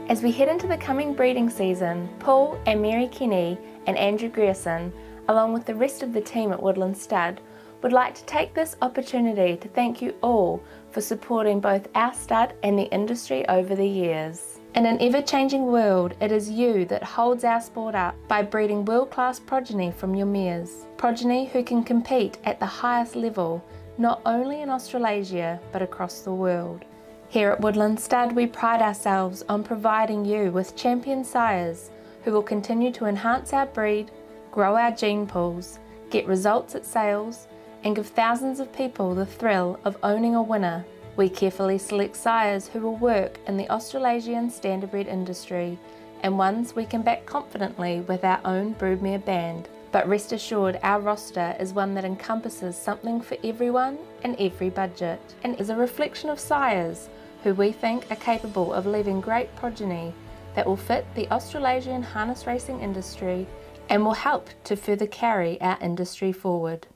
As we head into the coming breeding season, Paul and Mary Kenny and Andrew Grierson, along with the rest of the team at Woodlands Stud, would like to take this opportunity to thank you all for supporting both our stud and the industry over the years. In an ever-changing world, it is you that holds our sport up by breeding world-class progeny from your mares. Progeny who can compete at the highest level, not only in Australasia, but across the world. Here at Woodlands Stud, we pride ourselves on providing you with champion sires who will continue to enhance our breed, grow our gene pools, get results at sales, and give thousands of people the thrill of owning a winner. We carefully select sires who will work in the Australasian standardbred industry and ones we can back confidently with our own broodmare band. But rest assured, our roster is one that encompasses something for everyone and every budget, and is a reflection of sires who we think are capable of leaving great progeny that will fit the Australasian harness racing industry and will help to further carry our industry forward.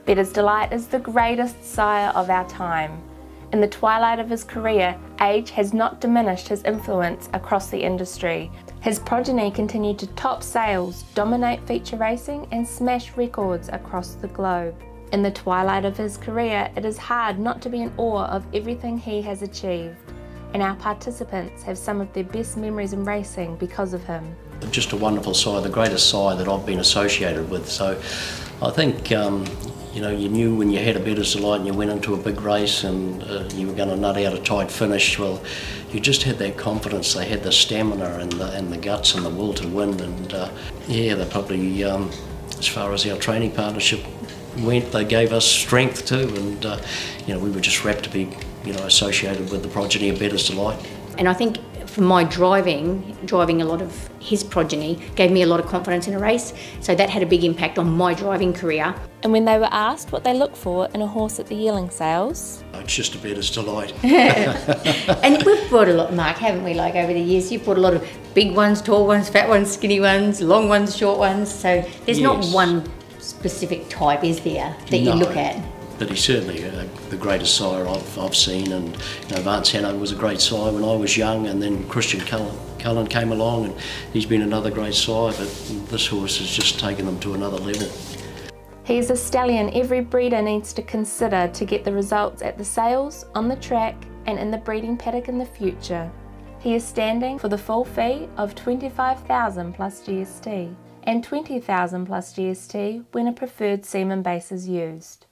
Bettor's Delight is the greatest sire of our time. In the twilight of his career, age has not diminished his influence across the industry. His progeny continued to top sales, dominate feature racing, and smash records across the globe. In the twilight of his career, it is hard not to be in awe of everything he has achieved, and our participants have some of their best memories in racing because of him. Just a wonderful sire, the greatest sire that I've been associated with. So I think you know, you knew when you had a Bettor's Delight and you went into a big race and you were going to nut out a tight finish, well, you just had that confidence. They had the stamina and the guts and the will to win. And yeah, they probably, as far as our training partnership went, they gave us strength too. And you know, we were just rapt to be, you know, associated with the progeny of Bettor's Delight. And I think for my driving a lot of his progeny gave me a lot of confidence in a race, so that had a big impact on my driving career. And when they were asked what they look for in a horse at the yearling sales, It's just a Bettor's Delight. And we've brought a lot, Mark, haven't we, like over the years? You've brought a lot of big ones, tall ones, fat ones, skinny ones, long ones, short ones, so there's not one specific type, is there, that you look at? But he's certainly the greatest sire I've seen, and you know, Vance Hanno was a great sire when I was young, and then Christian Cullen came along, and he's been another great sire, but this horse has just taken them to another level. he's a stallion every breeder needs to consider to get the results at the sales, on the track, and in the breeding paddock in the future. He is standing for the full fee of $25,000 plus GST, and $20,000 plus GST when a preferred semen base is used.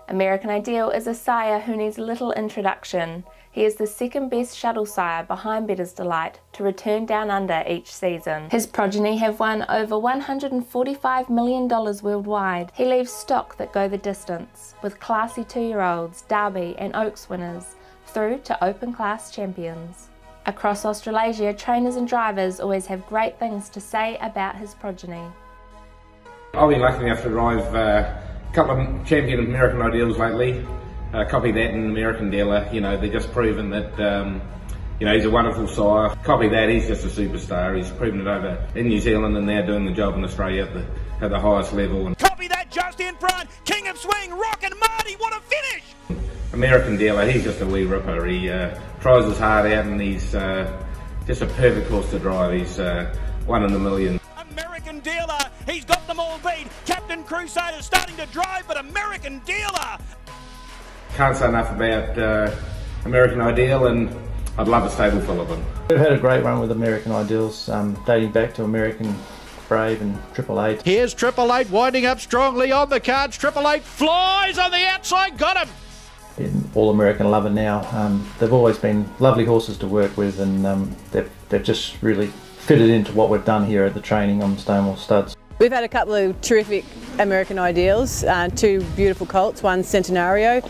American Ideal is a sire who needs little introduction. He is the second best shuttle sire behind Bettor's Delight to return down under each season. His progeny have won over $145 million worldwide. He leaves stock that go the distance, with classy 2-year-olds, Derby and Oaks winners, through to open class champions. Across Australasia, trainers and drivers always have great things to say about his progeny. I've been lucky enough to drive a couple of champion American Ideals lately. Copy that in American Dealer. You know, they're just proven that you know, he's a wonderful sire. Copy that, he's just a superstar. He's proven it over in New Zealand and now doing the job in Australia at the highest level. And copy that, just in front, King of Swing, Rockin' Marty, what a finish! American Dealer, he's just a wee ripper. He tries his heart out, and he's just a perfect horse to drive. He's one in a million. American Dealer, he's got them all beat. Captain Crusader starting to drive, but American Dealer! Can't say enough about American Ideal, and I'd love a stable full of them. We've had a great run with American Ideals, dating back to American Brave and Triple Eight. Here's Triple Eight winding up strongly on the cards. Triple Eight flies on the outside, got him! In All American Lover now, they've always been lovely horses to work with, and they've just really fitted into what we've done here at the training on Stonewall Studs. We've had a couple of terrific American Ideals, two beautiful colts, one Centenario,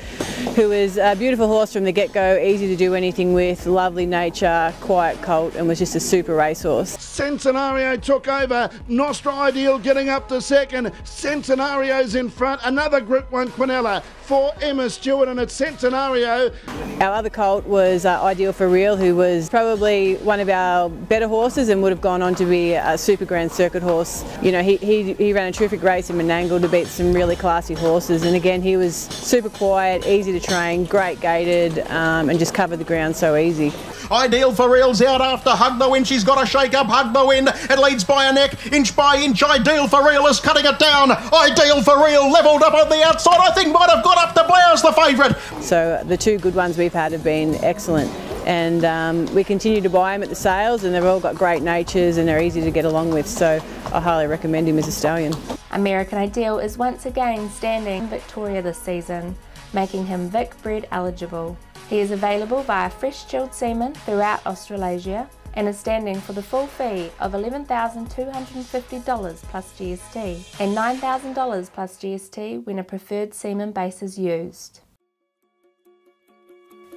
who is a beautiful horse from the get-go, easy to do anything with, lovely nature, quiet colt, and was just a super racehorse. Centenario took over, Nostra Ideal getting up to second, Centenario's in front, another Group 1 Quinella for Emma Stewart, and it's Centenario. Our other colt was Ideal for Real, who was probably one of our better horses and would have gone on to be a super grand circuit horse. You know, he he ran a terrific race in Menangle to beat some really classy horses, and again he was super quiet, easy to train, great gaited, and just covered the ground so easy. Ideal for Real's out after Hug the Wind. She's got a shake up, Hug the Wind. It leads by a neck, inch by inch. Ideal for Real is cutting it down. Ideal for Real levelled up on the outside. I think might have got up to Blouse, the favourite. So the two good ones we've had have been excellent, and we continue to buy them at the sales, and they've all got great natures and they're easy to get along with, so I highly recommend him as a stallion. American Ideal is once again standing in Victoria this season, making him Vic bred eligible. He is available via fresh chilled semen throughout Australasia and is standing for the full fee of $11,250 plus GST and $9,000 plus GST when a preferred semen base is used.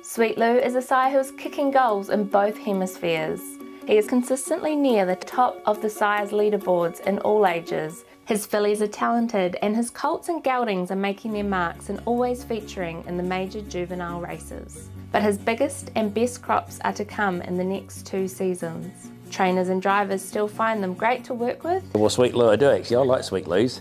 Sweet Lou is a sire who is kicking goals in both hemispheres. He is consistently near the top of the sires leaderboards in all ages. His fillies are talented and his colts and geldings are making their marks and always featuring in the major juvenile races. But his biggest and best crops are to come in the next 2 seasons. Trainers and drivers still find them great to work with. Well, Sweet Lou I do actually, I like Sweet Lou's.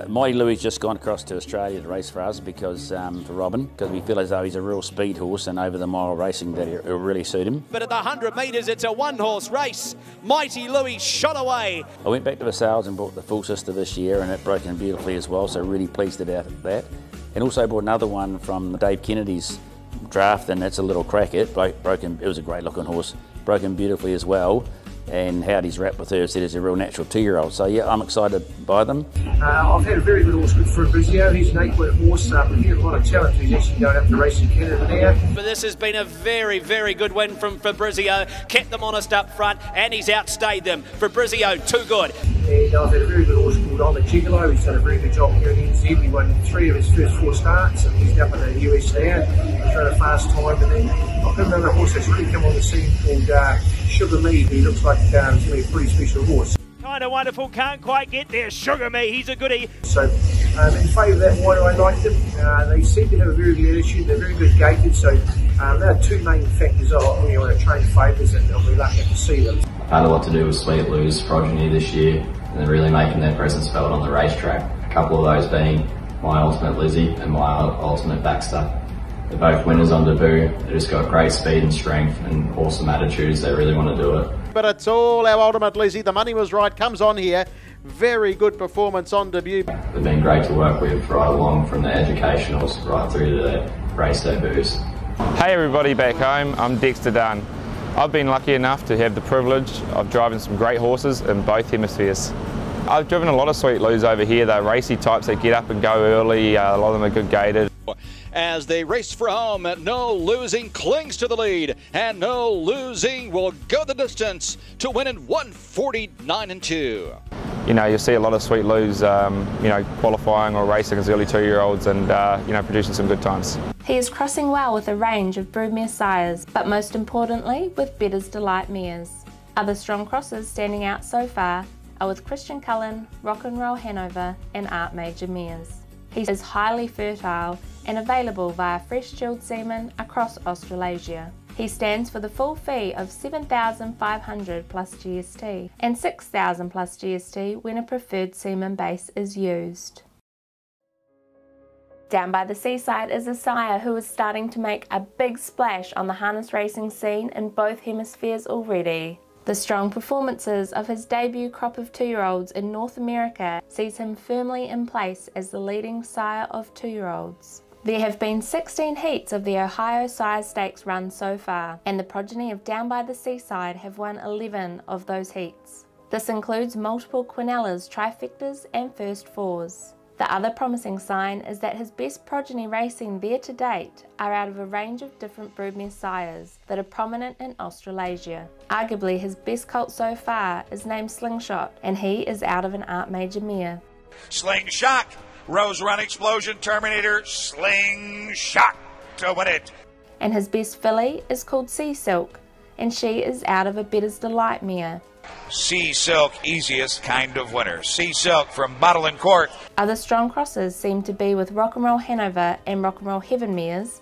Mighty Louie's just gone across to Australia to race for us because for Robin, because we feel as though he's a real speed horse and over the mile racing that it'll really suit him. But at the 100 metres, it's a one-horse race. Mighty Louie shot away. I went back to the sales and bought the full sister this year, and it broke in beautifully as well, so really pleased about that. And also bought another one from Dave Kennedy's draft, and that's a little cracket. It was a great looking horse, broken beautifully as well. And Howdy's wrapped with her said it's a real natural 2-year-old. So yeah, I'm excited by them. I've had a very good horse for Brizio. He's an 8-foot horse. He has a lot of talent. He's actually going up to race in Canada now. But this has been a very, very good win from Fabrizio. Kept them honest up front, and he's outstayed them. Fabrizio, too good. And I've had a very good horse called On the Gigolo. He's done a very good job here in NZ. He won 3 of his first 4 starts, and he's up in the US now. He's run a fast time. And then I've got another horse that's really come on the scene called Sugar Me. He looks like he's going to be a pretty special horse. Kind of wonderful, can't quite get there. Sugar Me, he's a goodie. So, in favour of that, why do I like them? They seem to have a very good attitude. They're very good gated. So, there are 2 main factors when you want to train favours, and we're lucky to see them. Had a lot to do with Sweet Lou's progeny this year, and they're really making their presence felt on the racetrack. A couple of those being My Ultimate Lizzie and My Ultimate Baxter. They're both winners on debut. They've just got great speed and strength and awesome attitudes. They really want to do it. But it's all our Ultimate Lizzie. The money was right, comes on here. Very good performance on debut. They've been great to work with right along from the educationals right through to their race debuts. Hey everybody back home, I'm Dexter Dunn. I've been lucky enough to have the privilege of driving some great horses in both hemispheres. I've driven a lot of Sweet Lou's over here. They're racy types that get up and go early. A lot of them are good gated. As they race for home, No Losing clings to the lead, and No Losing will go the distance to win in 1:49.2. You know, you'll see a lot of Sweet Lou's, you know, qualifying or racing as early 2-year-olds and, you know, producing some good times. He is crossing well with a range of broodmare sires, but most importantly with Bettor's Delight mares. Other strong crosses standing out so far are with Christian Cullen, Rock and Roll Hanover and Art Major mares. He is highly fertile and available via fresh chilled semen across Australasia. He stands for the full fee of $7,500 plus GST and $6,000 plus GST when a preferred semen base is used. Down by the Seaside is a sire who is starting to make a big splash on the harness racing scene in both hemispheres already. The strong performances of his debut crop of 2-year-olds in North America sees him firmly in place as the leading sire of 2-year-olds. There have been 16 heats of the Ohio Sire Stakes run so far, and the progeny of Down by the Seaside have won 11 of those heats. This includes multiple Quinellas, trifectas and first fours. The other promising sign is that his best progeny racing there to date are out of a range of different broodmare sires that are prominent in Australasia. Arguably his best colt so far is named Slingshot, and he is out of an Art Major mare. Slingshot, Rose Run Explosion Terminator, Slingshot to win it. And his best filly is called Sea Silk, and she is out of a Bettor's Delight mare. Sea Silk, easiest kind of winner. Sea Silk from Bottle and Court. Other strong crosses seem to be with Rock and Roll Hanover and Rock and Roll Heaven mares,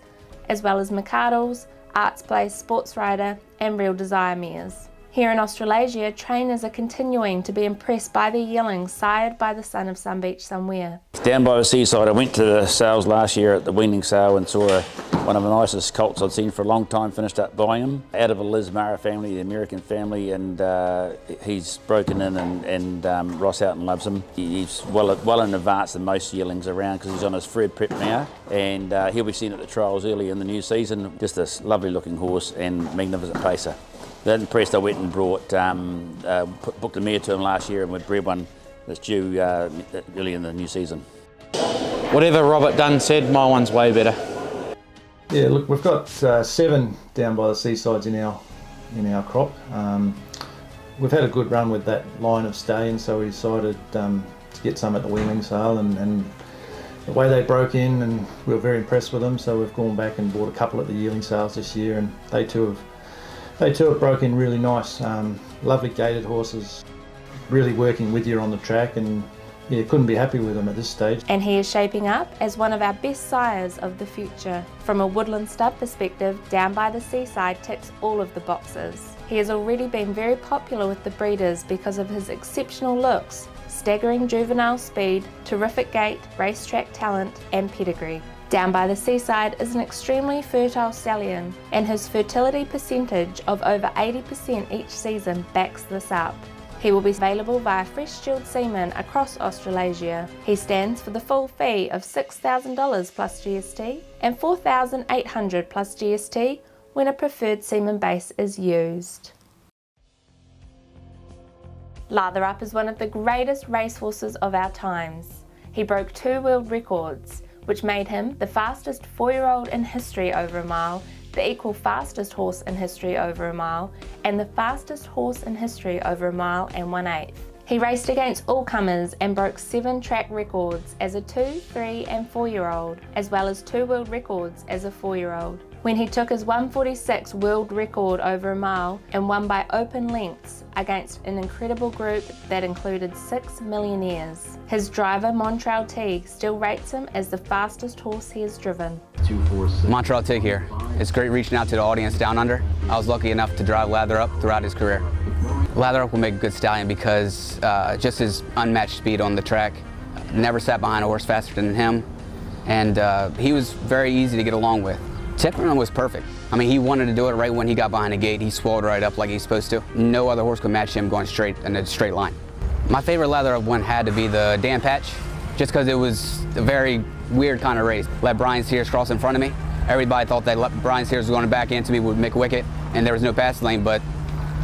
as well as McArdles, Arts Place, Sports Rider and Real Desire mares. Here in Australasia, trainers are continuing to be impressed by the yearlings sired by the son of Sun Beach somewhere. Down by the seaside, I went to the sales last year at the weaning sale and saw one of the nicest colts I'd seen for a long time, finished up buying him. Out of a Liz Mara family, the American family, and he's broken in and Ross Houghton loves him. He's well in advance than most yearlings around because he's on his Fred prep now, and he'll be seen at the trials early in the new season. Just this lovely looking horse and magnificent pacer. That impressed, I went and brought, booked a mare to him last year and we bred one that's due early in the new season. Whatever Robert Dunn said, my one's way better. Yeah, look, we've got 7 down by the seasides in our crop. We've had a good run with that line of stallions, so we decided to get some at the weaning sale, and the way they broke in, and we were very impressed with them, so we've gone back and bought a couple at the yearling sales this year, and they too have broke in really nice. Lovely gated horses, really working with you on the track, and yeah, couldn't be happy with them at this stage. And he is shaping up as one of our best sires of the future. From a Woodlands stud perspective, Down by the Seaside ticks all of the boxes. He has already been very popular with the breeders because of his exceptional looks, staggering juvenile speed, terrific gait, racetrack talent and pedigree. Down by the Seaside is an extremely fertile stallion, and his fertility percentage of over 80% each season backs this up. He will be available via fresh chilled semen across Australasia. He stands for the full fee of $6,000 plus GST and $4,800 plus GST when a preferred semen base is used. Lather Up is one of the greatest racehorses of our times. He broke 2 world records, which made him the fastest 4-year-old in history over a mile, the equal fastest horse in history over a mile, and the fastest horse in history over a mile and 1/8. He raced against all comers and broke 7 track records as a 2, 3 and 4-year-old, as well as 2 world records as a 4-year-old. When he took his 1:46 world record over a mile and won by open lengths against an incredible group that included 6 millionaires. His driver, Montreal Teague, still rates him as the fastest horse he has driven. Montreal Teague here. It's great reaching out to the audience down under. I was lucky enough to drive Lather Up throughout his career. Lather Up will make a good stallion because just his unmatched speed on the track. Never sat behind a horse faster than him, and he was very easy to get along with. Temperament was perfect. I mean, he wanted to do it right when he got behind the gate. He swallowed right up like he's supposed to. No other horse could match him going straight in a straight line. My favorite Lather Up one had to be the Dan Patch, just because it was a very weird kind of race. Let Brian Sears cross in front of me. Everybody thought that Brian Sears was going to back into me with Mick Wicket, and there was no pass lane, but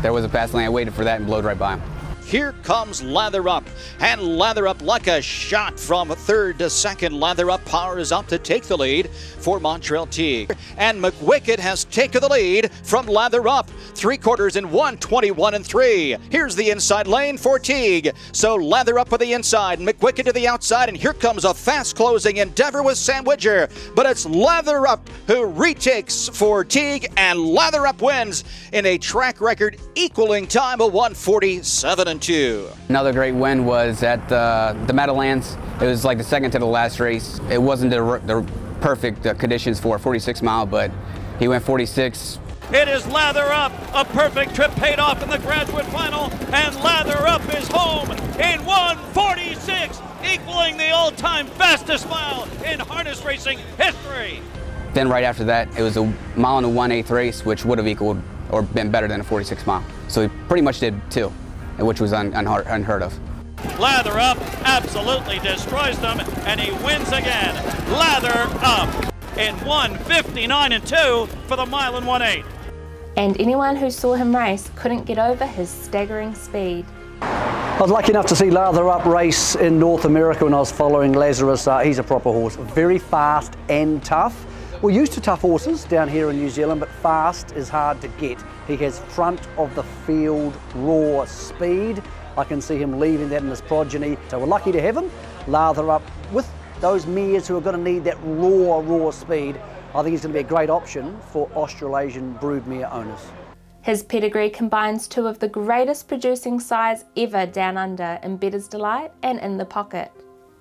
there was a pass lane. I waited for that and blowed right by him. Here comes Lather Up, and Lather Up like a shot from 3rd to 2nd. Lather Up powers up to take the lead for Montreal Teague. And McWicket has taken the lead from Lather Up. 3/4 in 1:21 and 3. Here's the inside lane for Teague. So Lather Up with the inside, McWicket to the outside, and here comes a fast closing endeavor with Sam Widger. But it's Lather Up who retakes for Teague, and Lather Up wins in a track record equaling time of 1:47 and 2. Another great win was at the Meadowlands. It was like the second to the last race. It wasn't the perfect conditions for a 46 mile, but he went 46. It is Lather Up. A perfect trip paid off in the graduate final, and Lather Up is home in 1:46, equaling the all-time fastest mile in harness racing history. Then right after that, it was a mile and a 1/8 race, which would have equaled or been better than a 46 mile. So he pretty much did 2, which was unheard of. Lather Up absolutely destroys them, and he wins again. Lather Up in 1:59 and 2 for the mile and 1/8. And anyone who saw him race couldn't get over his staggering speed. I was lucky enough to see Lather Up race in North America when I was following Lazarus. He's a proper horse, very fast and tough. We're used to tough horses down here in New Zealand, but fast is hard to get. He has front of the field raw speed. I can see him leaving that in his progeny. So we're lucky to have him. Lather Up with those mares who are going to need that raw speed. I think he's going to be a great option for Australasian broodmare owners. His pedigree combines 2 of the greatest producing sires ever down under in Bettor's Delight and In the Pocket.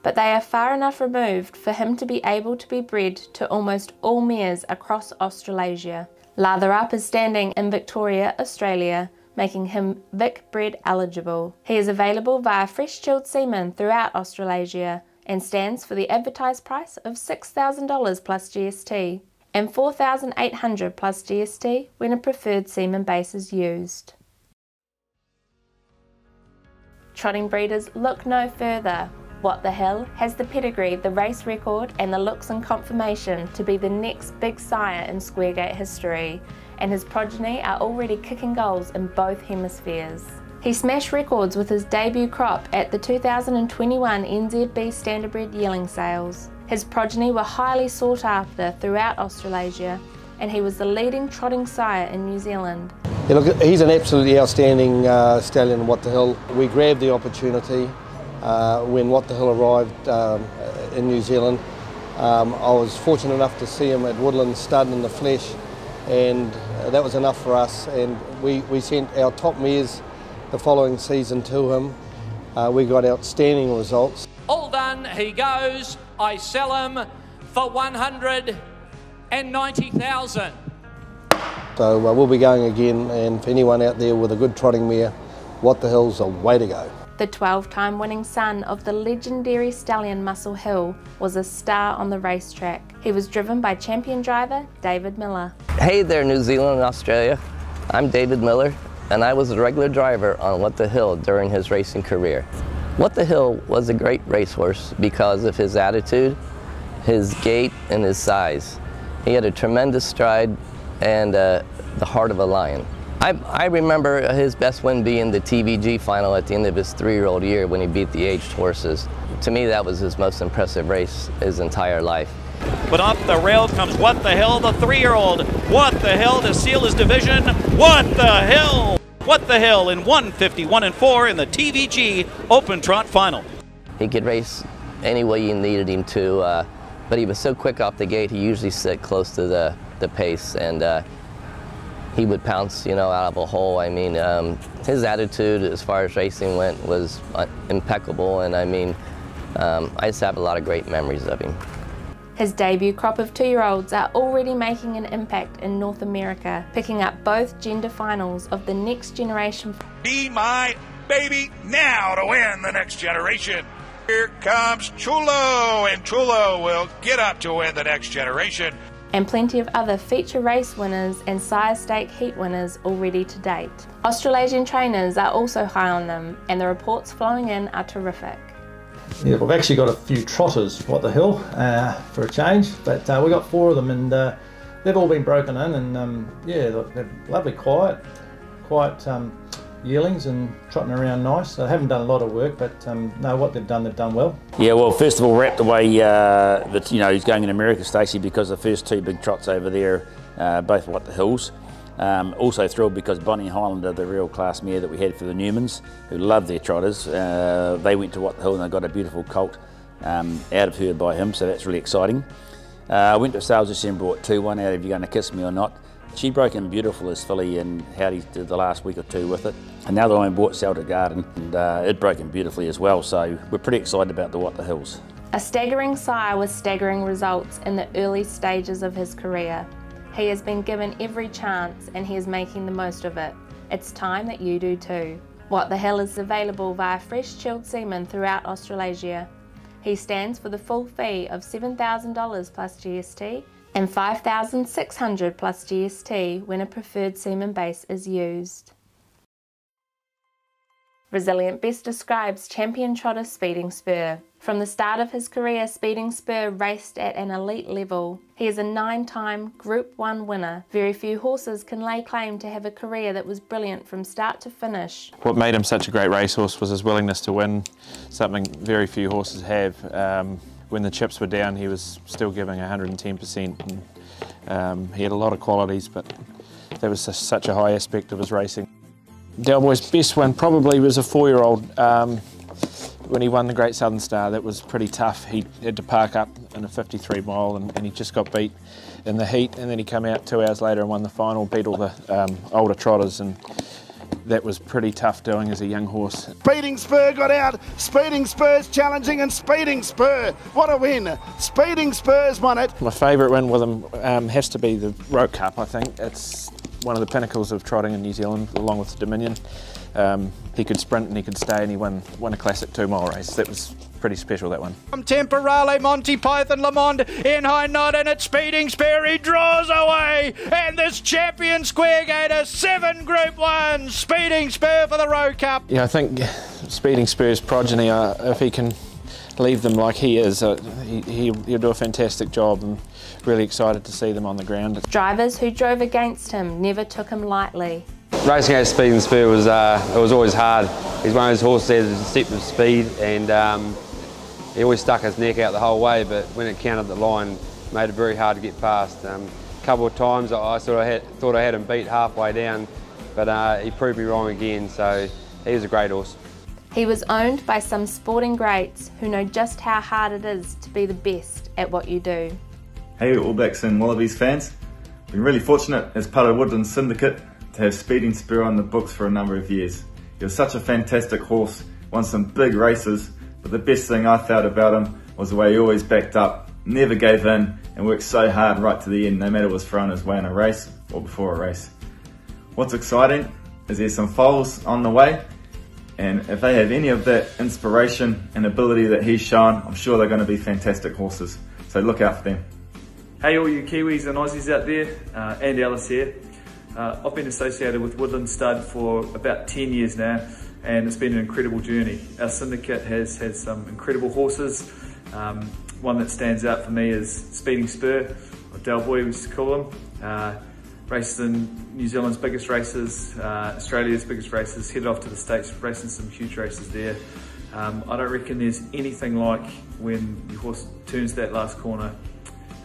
But they are far enough removed for him to be able to be bred to almost all mares across Australasia. Lather Up is standing in Victoria, Australia, making him Vic bred eligible. He is available via fresh chilled semen throughout Australasia and stands for the advertised price of $6,000 plus GST and $4,800 plus GST when a preferred semen base is used. Trotting breeders, look no further. What the Hill has the pedigree, the race record and the looks and confirmation to be the next big sire in square gate history, and his progeny are already kicking goals in both hemispheres. He smashed records with his debut crop at the 2021 NZB Standardbred yearling sales. His progeny were highly sought after throughout Australasia, and he was the leading trotting sire in New Zealand. Yeah, look, he's an absolutely outstanding stallion, What the Hill. We grabbed the opportunity when What the Hill arrived in New Zealand. I was fortunate enough to see him at Woodlands stud in the flesh, and that was enough for us. And we sent our top mares the following season to him. We got outstanding results. All done, he goes. I sell him for 190,000. So we'll be going again, and for anyone out there with a good trotting mare, What the Hill's a way to go. The 12-time winning son of the legendary stallion Muscle Hill was a star on the racetrack. He was driven by champion driver David Miller. Hey there, New Zealand and Australia. I'm David Miller, and I was a regular driver on What the Hill during his racing career. What the Hill was a great racehorse because of his attitude, his gait, and his size. He had a tremendous stride and the heart of a lion. I remember his best win being the TVG final at the end of his 3-year-old year when he beat the aged horses. To me, that was his most impressive race his entire life. But off the rail comes What the Hill, the 3-year-old. What the Hill to seal his division. What the Hill! What the Hill in 151-4 in the TVG Open Trot Final. He could race any way you needed him to, but he was so quick off the gate, he usually sit close to the pace, and he would pounce, you know, out of a hole. I mean, his attitude as far as racing went was impeccable, and I mean, I just have a lot of great memories of him. His debut crop of 2-year-olds are already making an impact in North America, picking up both gender finals of the next generation. Be my baby now to win the next generation. Here comes Chulo, and Chulo will get up to win the next generation. And plenty of other feature race winners and sire stake heat winners already to date. Australasian trainers are also high on them, and the reports flowing in are terrific. Yeah, we've actually got a few trotters, What the Hill, for a change, but we've got 4 of them, and they've all been broken in, and yeah, they're lovely, quiet yearlings and trotting around nice. They haven't done a lot of work, but no, what they've done well. Yeah, well, first of all, wrapped away that, you know, he's going in America, Stacey, because the first 2 big trots over there, both What the Hills. Also thrilled because Bonnie Highlander, the real class mare that we had for the Newmans, who love their trotters, they went to What the Hill and they got a beautiful colt out of her by him, so that's really exciting. I went to sales this year and brought 2, one out of You Gonna Kiss Me or Not. She broke in beautiful as filly, and Howdy did the last week or 2 with it. Another one bought Celtic Garden, and it broke in beautifully as well, so we're pretty excited about the What the Hills. A staggering sire with staggering results in the early stages of his career. He has been given every chance and he is making the most of it. It's time that you do too. What the Hill is available via fresh chilled semen throughout Australasia. He stands for the full fee of $7,000 plus GST and $5,600 plus GST when a preferred semen base is used. Resilient best describes champion trotter Speeding Spur. From the start of his career, Speeding Spur raced at an elite level. He is a 9-time Group 1 winner. Very few horses can lay claim to have a career that was brilliant from start to finish. What made him such a great racehorse was his willingness to win, something very few horses have. When the chips were down, he was still giving 110%. And, he had a lot of qualities, but that was such a high aspect of his racing. Delboy's best one probably was a 4-year-old when he won the Great Southern Star. That was pretty tough. He had to park up in a 53 mile and he just got beat in the heat, and then he came out 2 hours later and won the final, beat all the older trotters, and that was pretty tough doing as a young horse. Speeding Spur got out, Speeding Spur's challenging, and Speeding Spur, what a win. Speeding Spur's won it. My favourite win with him has to be the Rope Cup, I think. It's one of the pinnacles of trotting in New Zealand, along with the Dominion. He could sprint and he could stay, and he won a classic 2-mile race. That was pretty special, that one. From Temporale, Monty Python, Lamond in high nod, and it's Speeding Spur. He draws away, and this champion Square Gator, 7 Group 1, Speeding Spur for the Rowe Cup. Yeah, I think Speeding Spur's progeny, if he can leave them like he is, he'll do a fantastic job, and really excited to see them on the ground. Drivers who drove against him never took him lightly. Racing against Speeding Spur was always hard. He's one of those horses that has deceptive speed, and he always stuck his neck out the whole way, but when it counted the line, made it very hard to get past. A couple of times I thought I had him beat halfway down, but he proved me wrong again, so he was a great horse. He was owned by some sporting greats who know just how hard it is to be the best at what you do. Hey All Blacks and Wallabies fans, been really fortunate as part of Woodlands syndicate to have Speeding Spur on the books for a number of years. He was such a fantastic horse, won some big races, but the best thing I felt about him was the way he always backed up, never gave in, and worked so hard right to the end, no matter what was thrown his way in a race or before a race. What's exciting is there's some foals on the way, and if they have any of that inspiration and ability that he's shown, I'm sure they're going to be fantastic horses. So look out for them. Hey all you Kiwis and Aussies out there, Andy Ellis here. I've been associated with Woodlands Stud for about 10 years now, and it's been an incredible journey. Our syndicate has had some incredible horses. One that stands out for me is Speeding Spur, or Del Boy we used to call him. Races in New Zealand's biggest races, Australia's biggest races, headed off to the States, racing some huge races there. I don't reckon there's anything like when your horse turns that last corner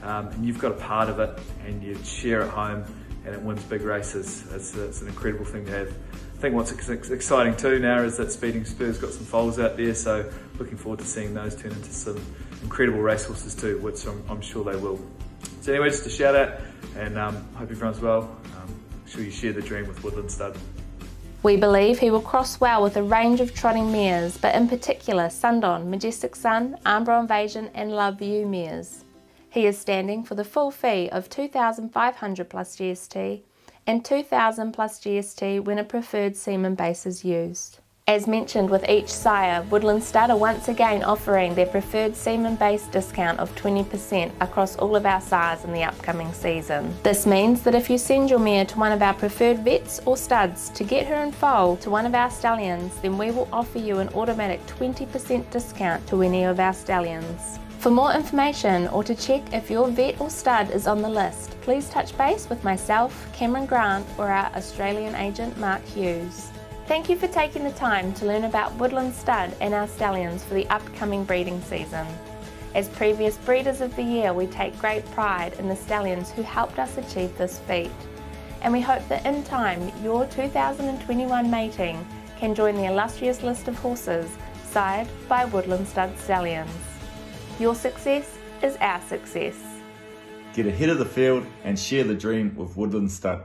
and you've got a part of it and you share at home and it wins big races. It's an incredible thing to have. I think what's exciting too now is that Speeding Spur's got some foals out there, so looking forward to seeing those turn into some incredible racehorses too, which I'm sure they will. So anyway, just a shout out, and hope everyone's well. Sure you share the dream with Woodlands Stud. We believe he will cross well with a range of trotting mares, but in particular Sundon, Majestic Sun, Armbro Invasion and Love You mares. He is standing for the full fee of 2,500 plus GST and 2,000 plus GST when a preferred semen base is used. As mentioned with each sire, Woodlands Stud are once again offering their preferred semen base discount of 20% across all of our sires in the upcoming season. This means that if you send your mare to one of our preferred vets or studs to get her in foal to one of our stallions, then we will offer you an automatic 20% discount to any of our stallions. For more information or to check if your vet or stud is on the list, please touch base with myself, Cameron Grant, or our Australian agent Mark Hughes. Thank you for taking the time to learn about Woodlands Stud and our stallions for the upcoming breeding season. As previous breeders of the year, we take great pride in the stallions who helped us achieve this feat. And we hope that in time, your 2021 mating can join the illustrious list of horses sired by Woodlands Stud stallions. Your success is our success. Get ahead of the field and share the dream with Woodlands Stud.